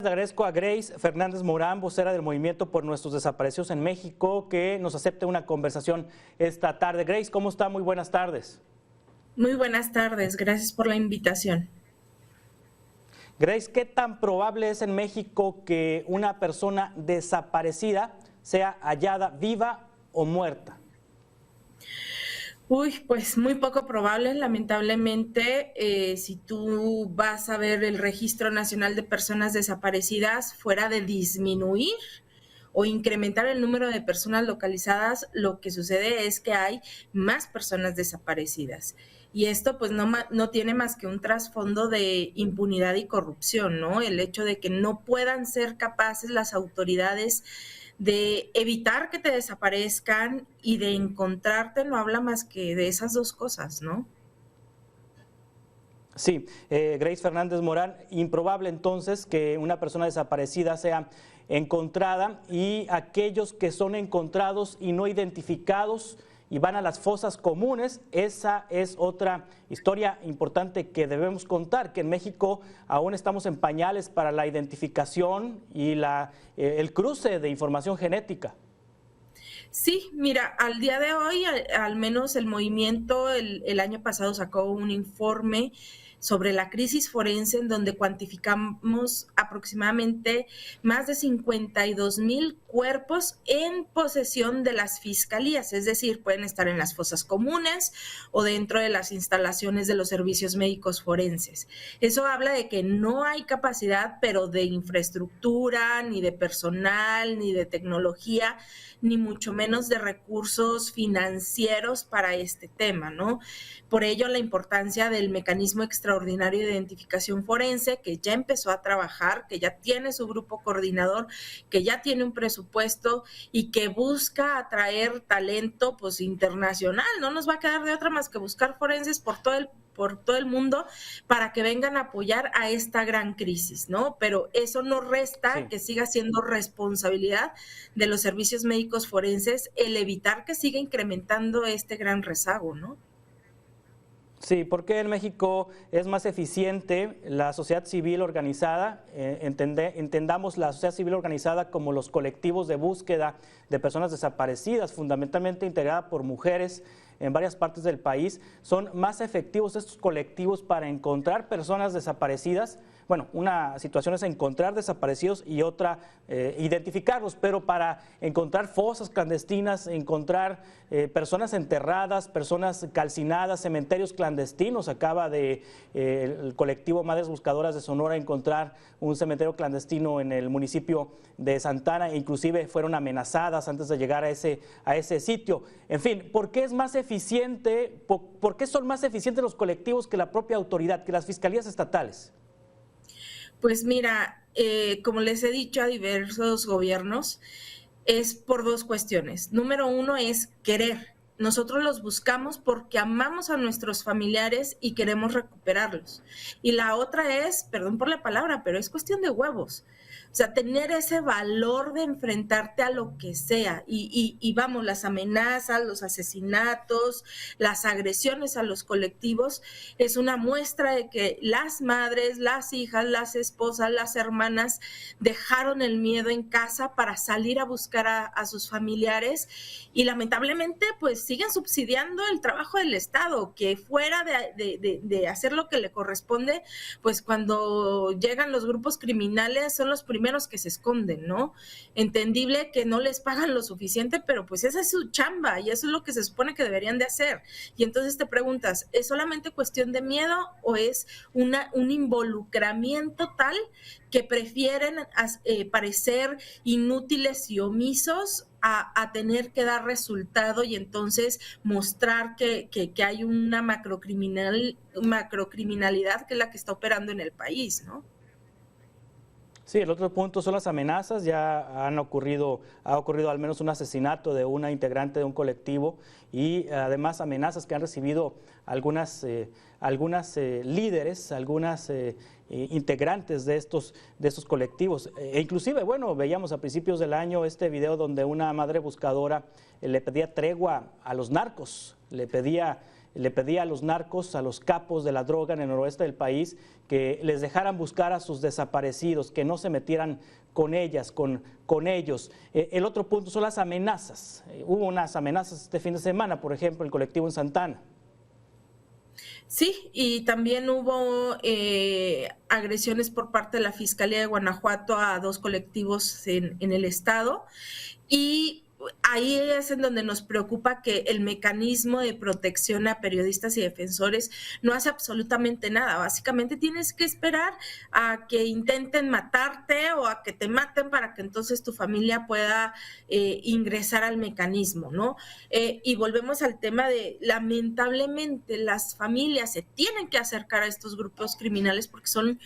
Le agradezco a Grace Fernández Morán, vocera del Movimiento por Nuestros Desaparecidos en México, que nos acepte una conversación esta tarde. Grace, ¿cómo está? Muy buenas tardes. Muy buenas tardes, gracias por la invitación. Grace, ¿qué tan probable es en México que una persona desaparecida sea hallada viva o muerta? Pues muy poco probable, lamentablemente. Si tú vas a ver el Registro Nacional de Personas Desaparecidas, fuera de disminuir o incrementar el número de personas localizadas, lo que sucede es que hay más personas desaparecidas. Y esto pues no tiene más que un trasfondo de impunidad y corrupción, ¿no? El hecho de que no puedan ser capaces las autoridades de evitar que te desaparezcan y de encontrarte, no habla más que de esas dos cosas, ¿no? Sí, Grace Fernández Morán, improbable entonces que una persona desaparecida sea encontrada, y aquellos que son encontrados y no identificados y van a las fosas comunes, esa es otra historia importante que debemos contar, que en México aún estamos en pañales para la identificación y el cruce de información genética. Sí, mira, al día de hoy, al menos el movimiento el año pasado sacó un informe sobre la crisis forense en donde cuantificamos aproximadamente más de 52,000 cuerpos en posesión de las fiscalías, es decir, pueden estar en las fosas comunes o dentro de las instalaciones de los servicios médicos forenses. Eso habla de que no hay capacidad, pero de infraestructura, ni de personal, ni de tecnología, ni mucho menos de recursos financieros para este tema, ¿no? Por ello, la importancia del mecanismo extraordinario de identificación forense, que ya empezó a trabajar, que ya tiene su grupo coordinador, que ya tiene un presupuesto y que busca atraer talento pues internacional. No nos va a quedar de otra más que buscar forenses por todo el mundo para que vengan a apoyar a esta gran crisis, ¿no? Pero eso no resta que siga siendo responsabilidad de los servicios médicos forenses el evitar que siga incrementando este gran rezago, ¿no? Sí, porque en México es más eficiente la sociedad civil organizada. Entendamos la sociedad civil organizada como los colectivos de búsqueda de personas desaparecidas, fundamentalmente integrada por mujeres en varias partes del país. Son más efectivos estos colectivos para encontrar personas desaparecidas. Bueno, una situación es encontrar desaparecidos y otra identificarlos, pero para encontrar fosas clandestinas, encontrar personas enterradas, personas calcinadas, cementerios clandestinos. Acaba el colectivo Madres Buscadoras de Sonora encontrar un cementerio clandestino en el municipio de Santana, e inclusive fueron amenazadas antes de llegar a ese sitio. En fin, ¿por qué es más eficiente, por qué son más eficientes los colectivos que la propia autoridad, que las fiscalías estatales? Pues mira, como les he dicho a diversos gobiernos, es por dos cuestiones. Número uno es querer. Nosotros los buscamos porque amamos a nuestros familiares y queremos recuperarlos. Y la otra es, perdón por la palabra, pero es cuestión de huevos. O sea, tener ese valor de enfrentarte a lo que sea. Y vamos, las amenazas, los asesinatos, las agresiones a los colectivos, es una muestra de que las madres, las hijas, las esposas, las hermanas dejaron el miedo en casa para salir a buscar a sus familiares, y lamentablemente pues siguen subsidiando el trabajo del Estado, que fuera de hacer lo que le corresponde, pues cuando llegan los grupos criminales son los primeros que se esconden, ¿no? Entendible que no les pagan lo suficiente, pero pues esa es su chamba y eso es lo que se supone que deberían de hacer. Y entonces te preguntas, ¿es solamente cuestión de miedo o es un involucramiento tal que prefieren parecer inútiles y omisos a tener que dar resultado y entonces mostrar que hay una macrocriminalidad que es la que está operando en el país, ¿no? Sí, el otro punto son las amenazas. Ya ha ocurrido al menos un asesinato de una integrante de un colectivo, y además amenazas que han recibido algunas líderes, algunas integrantes de estos colectivos. E inclusive, bueno, veíamos a principios del año este video donde una madre buscadora le pedía tregua a los narcos, le pedía le pedía a los narcos, a los capos de la droga en el noroeste del país, que les dejaran buscar a sus desaparecidos, que no se metieran con ellas, con ellos. El otro punto son las amenazas. Hubo unas amenazas este fin de semana, por ejemplo, el colectivo en Santa Ana. Sí, y también hubo agresiones por parte de la Fiscalía de Guanajuato a 2 colectivos en el estado, y ahí es en donde nos preocupa que el mecanismo de protección a periodistas y defensores no hace absolutamente nada. Básicamente tienes que esperar a que intenten matarte o a que te maten para que entonces tu familia pueda ingresar al mecanismo, ¿no? Y volvemos al tema de, lamentablemente, las familias se tienen que acercar a estos grupos criminales porque son...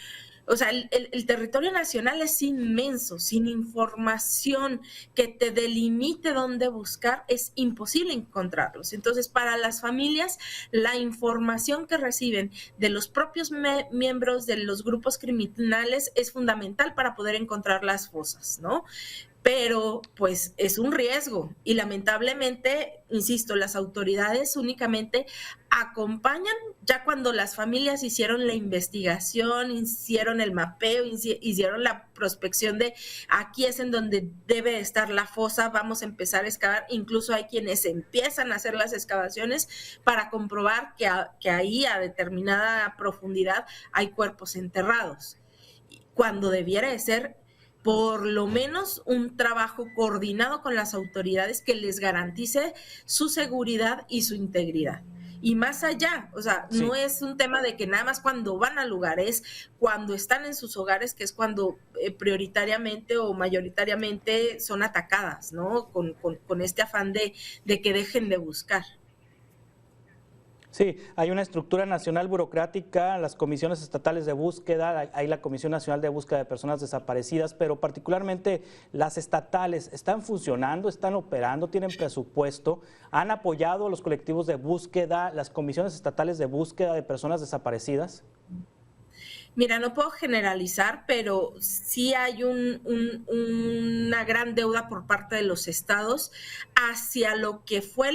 O sea, el territorio nacional es inmenso, sin información que te delimite dónde buscar, es imposible encontrarlos. Entonces, para las familias, la información que reciben de los propios miembros de los grupos criminales es fundamental para poder encontrar las fosas, ¿no? Pero pues es un riesgo y lamentablemente, insisto, las autoridades únicamente acompañan ya cuando las familias hicieron la investigación, hicieron el mapeo, hicieron la prospección de aquí es en donde debe estar la fosa, vamos a empezar a excavar. Incluso hay quienes empiezan a hacer las excavaciones para comprobar que ahí a determinada profundidad hay cuerpos enterrados, cuando debiera de ser por lo menos un trabajo coordinado con las autoridades que les garantice su seguridad y su integridad. Y más allá, o sea, sí, no es un tema de que nada más cuando van al lugar, es cuando están en sus hogares, que es cuando prioritariamente o mayoritariamente son atacadas, ¿no? Con este afán de que dejen de buscar. Sí, hay una estructura nacional burocrática, las comisiones estatales de búsqueda, hay la Comisión Nacional de Búsqueda de Personas Desaparecidas, pero particularmente las estatales, ¿están funcionando, están operando, tienen presupuesto? ¿Han apoyado a los colectivos de búsqueda, las comisiones estatales de búsqueda de personas desaparecidas? Mira, no puedo generalizar, pero sí hay una gran deuda por parte de los estados hacia lo que fue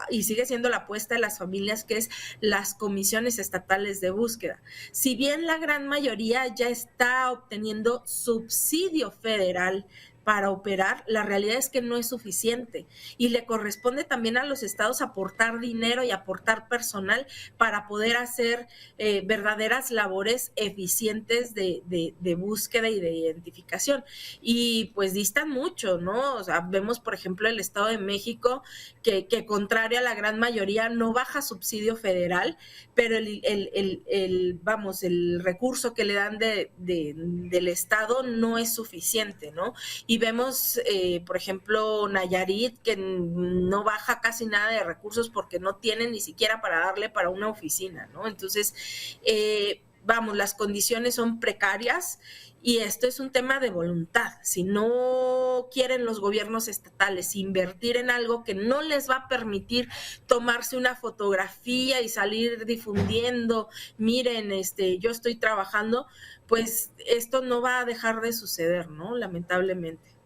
y sigue siendo la apuesta de las familias, que es las comisiones estatales de búsqueda. Si bien la gran mayoría ya está obteniendo subsidio federal para operar, la realidad es que no es suficiente y le corresponde también a los estados aportar dinero y aportar personal para poder hacer verdaderas labores eficientes de búsqueda y de identificación. Y pues distan mucho, ¿no? O sea, vemos, por ejemplo, el Estado de México que contrario a la gran mayoría no baja subsidio federal, pero el recurso que le dan del Estado no es suficiente, ¿no? Y vemos, por ejemplo, Nayarit, que no baja casi nada de recursos porque no tiene ni siquiera para darle para una oficina, ¿no? Entonces, las condiciones son precarias y esto es un tema de voluntad. Si no quieren los gobiernos estatales invertir en algo que no les va a permitir tomarse una fotografía y salir difundiendo, miren, yo estoy trabajando, pues esto no va a dejar de suceder, ¿no? Lamentablemente.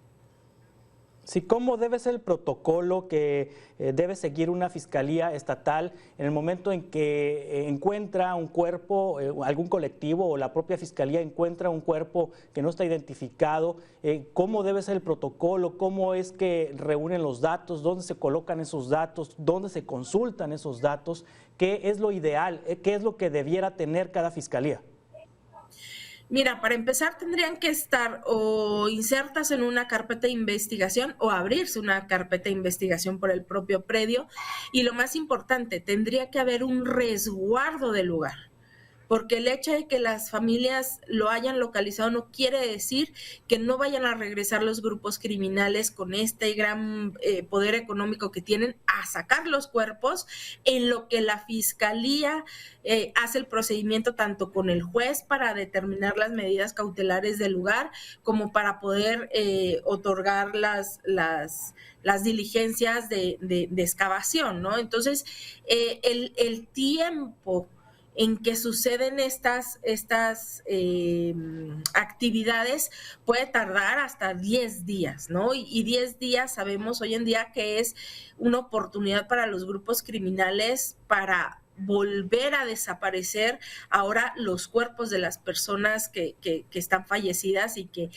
Sí, ¿cómo debe ser el protocolo que debe seguir una fiscalía estatal en el momento en que encuentra un cuerpo, algún colectivo o la propia fiscalía encuentra un cuerpo que no está identificado? ¿Cómo debe ser el protocolo? ¿Cómo es que reúnen los datos? ¿Dónde se colocan esos datos? ¿Dónde se consultan esos datos? ¿Qué es lo ideal? ¿Qué es lo que debiera tener cada fiscalía? Mira, para empezar tendrían que estar o insertas en una carpeta de investigación o abrirse una carpeta de investigación por el propio predio, y lo más importante, tendría que haber un resguardo del lugar, porque el hecho de que las familias lo hayan localizado no quiere decir que no vayan a regresar los grupos criminales con este gran poder económico que tienen a sacar los cuerpos, en lo que la fiscalía hace el procedimiento tanto con el juez para determinar las medidas cautelares del lugar como para poder otorgar las diligencias de excavación, ¿no? Entonces, el tiempo en que suceden estas actividades puede tardar hasta 10 días, ¿no? Y 10 días sabemos hoy en día que es una oportunidad para los grupos criminales para volver a desaparecer ahora los cuerpos de las personas que están fallecidas y que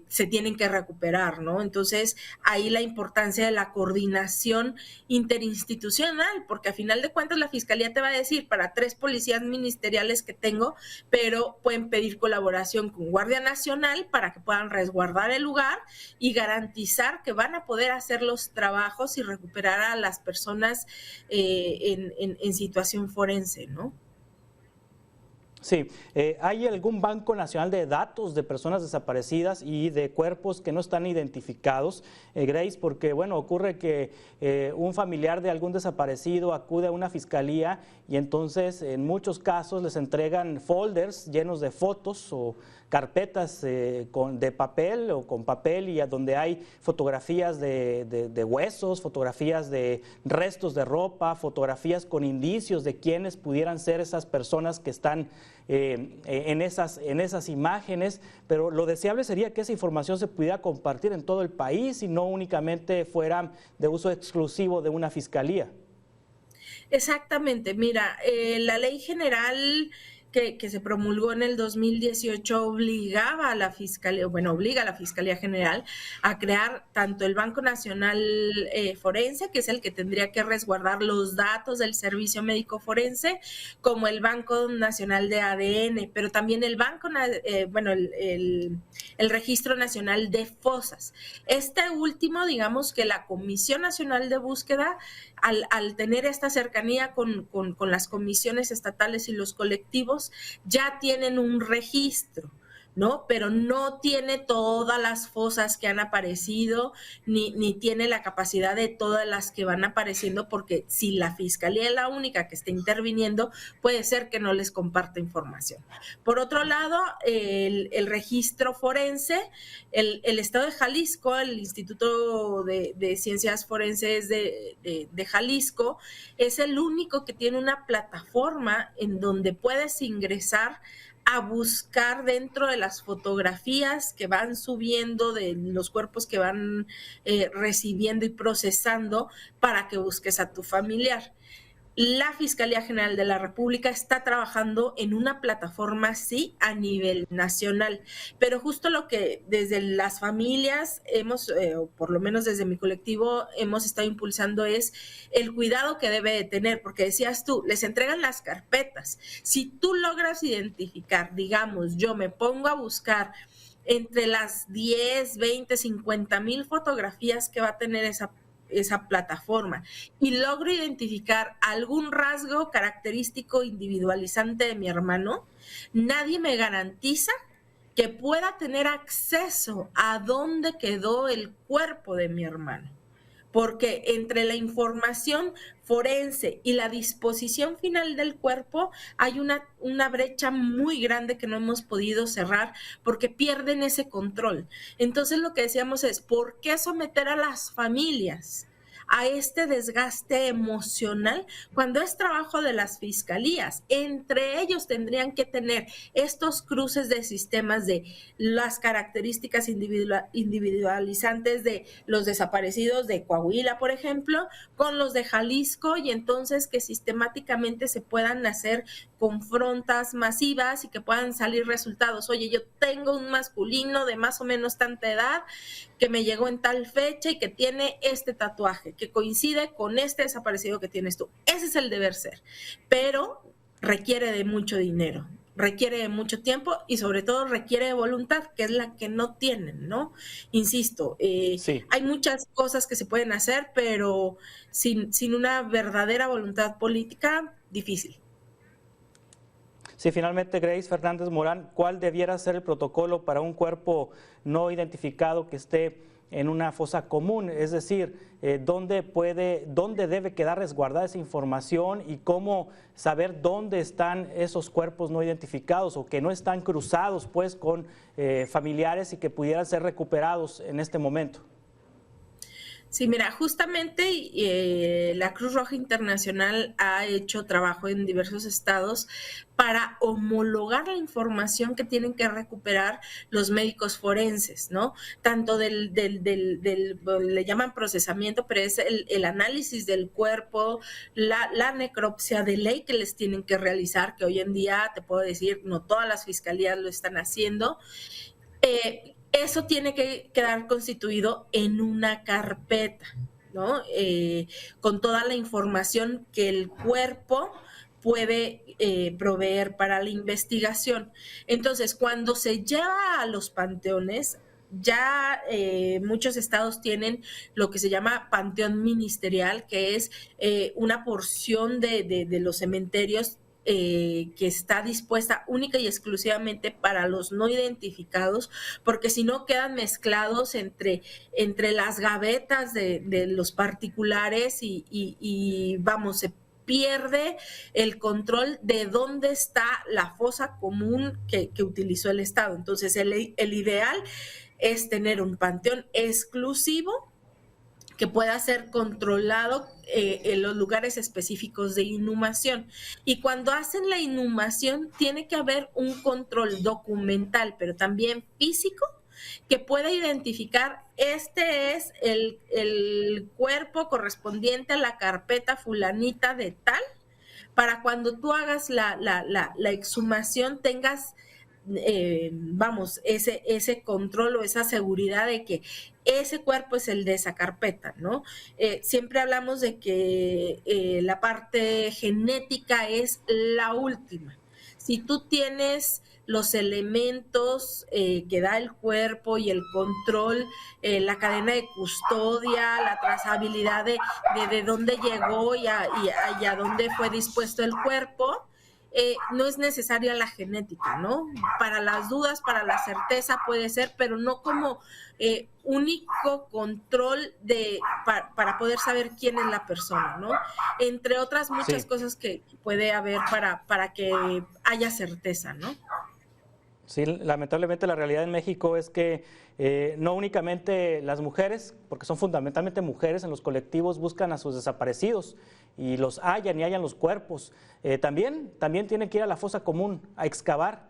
se tienen que recuperar, ¿no? Entonces, ahí la importancia de la coordinación interinstitucional, porque a final de cuentas la Fiscalía te va a decir, para 3 policías ministeriales que tengo, pero pueden pedir colaboración con Guardia Nacional para que puedan resguardar el lugar y garantizar que van a poder hacer los trabajos y recuperar a las personas en situación forense, ¿no? Sí, ¿hay algún Banco Nacional de Datos de personas desaparecidas y de cuerpos que no están identificados, Grace? Porque, bueno, ocurre que un familiar de algún desaparecido acude a una fiscalía y entonces en muchos casos les entregan folders llenos de fotos o carpetas de papel o con papel y a donde hay fotografías de huesos, fotografías de restos de ropa, fotografías con indicios de quiénes pudieran ser esas personas que están en esas imágenes, pero lo deseable sería que esa información se pudiera compartir en todo el país y no únicamente fuera de uso exclusivo de una fiscalía. Exactamente, mira, la ley general que se promulgó en el 2018 obligaba a la Fiscalía, bueno, obliga a la Fiscalía General a crear tanto el Banco Nacional Forense, que es el que tendría que resguardar los datos del Servicio Médico Forense, como el Banco Nacional de ADN, pero también el el Registro Nacional de Fosas. Este último, digamos que la Comisión Nacional de Búsqueda, al tener esta cercanía con las comisiones estatales y los colectivos, ya tienen un registro, ¿no? Pero no tiene todas las fosas que han aparecido, ni tiene la capacidad de todas las que van apareciendo, porque si la Fiscalía es la única que está interviniendo, puede ser que no les comparta información. Por otro lado, el registro forense, el Estado de Jalisco, el Instituto de Ciencias Forenses de Jalisco, es el único que tiene una plataforma en donde puedes ingresar a buscar dentro de las fotografías que van subiendo de los cuerpos que van recibiendo y procesando para que busques a tu familiar. La Fiscalía General de la República está trabajando en una plataforma, sí, a nivel nacional, pero justo lo que desde las familias hemos, o por lo menos desde mi colectivo, hemos estado impulsando es el cuidado que debe de tener, porque decías tú, les entregan las carpetas. Si tú logras identificar, digamos, yo me pongo a buscar entre las 10, 20, 50,000 fotografías que va a tener esa plataforma y logro identificar algún rasgo característico individualizante de mi hermano, nadie me garantiza que pueda tener acceso a dónde quedó el cuerpo de mi hermano. Porque entre la información forense y la disposición final del cuerpo hay una brecha muy grande que no hemos podido cerrar porque pierden ese control. Entonces lo que decíamos es, ¿por qué someter a las familias a este desgaste emocional cuando es trabajo de las fiscalías? Entre ellos tendrían que tener estos cruces de sistemas de las características individualizantes de los desaparecidos de Coahuila, por ejemplo, con los de Jalisco, y entonces que sistemáticamente se puedan hacer confrontas masivas y que puedan salir resultados. Oye, yo tengo un masculino de más o menos tanta edad que me llegó en tal fecha y que tiene este tatuaje, que coincide con este desaparecido que tienes tú. Ese es el deber ser, pero requiere de mucho dinero, requiere de mucho tiempo y sobre todo requiere de voluntad, que es la que no tienen, ¿no? Insisto, sí. Hay muchas cosas que se pueden hacer, pero sin una verdadera voluntad política, difícil. Sí, finalmente, Grace Fernández Morán, ¿cuál debiera ser el protocolo para un cuerpo no identificado que esté en una fosa común? Es decir, ¿dónde debe quedar resguardada esa información y cómo saber dónde están esos cuerpos no identificados o que no están cruzados pues con familiares y que pudieran ser recuperados en este momento? Sí, mira, justamente la Cruz Roja Internacional ha hecho trabajo en diversos estados para homologar la información que tienen que recuperar los médicos forenses, ¿no? Tanto le llaman procesamiento, pero es el análisis del cuerpo, la necropsia de ley que les tienen que realizar, que hoy en día, te puedo decir, no todas las fiscalías lo están haciendo. Eso tiene que quedar constituido en una carpeta, ¿no? Con toda la información que el cuerpo puede proveer para la investigación. Entonces, cuando se lleva a los panteones, ya muchos estados tienen lo que se llama panteón ministerial, que es una porción de los cementerios que está dispuesta única y exclusivamente para los no identificados, porque si no quedan mezclados entre las gavetas de los particulares y vamos, se pierde el control de dónde está la fosa común que utilizó el Estado. Entonces, el ideal es tener un panteón exclusivo que pueda ser controlado en los lugares específicos de inhumación. Y cuando hacen la inhumación, tiene que haber un control documental, pero también físico, que pueda identificar este es el cuerpo correspondiente a la carpeta fulanita de tal, para cuando tú hagas la exhumación tengas vamos, ese control o esa seguridad de que ese cuerpo es el de esa carpeta, ¿no? Siempre hablamos de que la parte genética es la última. Si tú tienes los elementos que da el cuerpo y el control, la cadena de custodia, la trazabilidad de dónde llegó y a dónde fue dispuesto el cuerpo, no es necesaria la genética, ¿no? Para las dudas, para la certeza puede ser, pero no como único control para poder saber quién es la persona, ¿no? Entre otras muchas cosas que puede haber para que haya certeza, ¿no? Sí, lamentablemente la realidad en México es que no únicamente las mujeres, porque son fundamentalmente mujeres en los colectivos, buscan a sus desaparecidos y los hallan y hallan los cuerpos. También tienen que ir a la fosa común a excavar.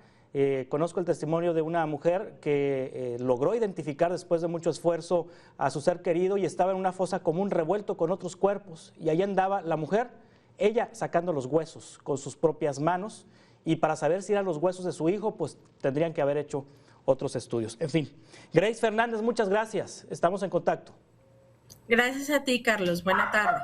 Conozco el testimonio de una mujer que logró identificar después de mucho esfuerzo a su ser querido y estaba en una fosa común revuelto con otros cuerpos. Y ahí andaba la mujer, ella sacando los huesos con sus propias manos. Y para saber si eran los huesos de su hijo, pues tendrían que haber hecho otros estudios. En fin, Grace Fernández, muchas gracias. Estamos en contacto. Gracias a ti, Carlos. Buena tarde.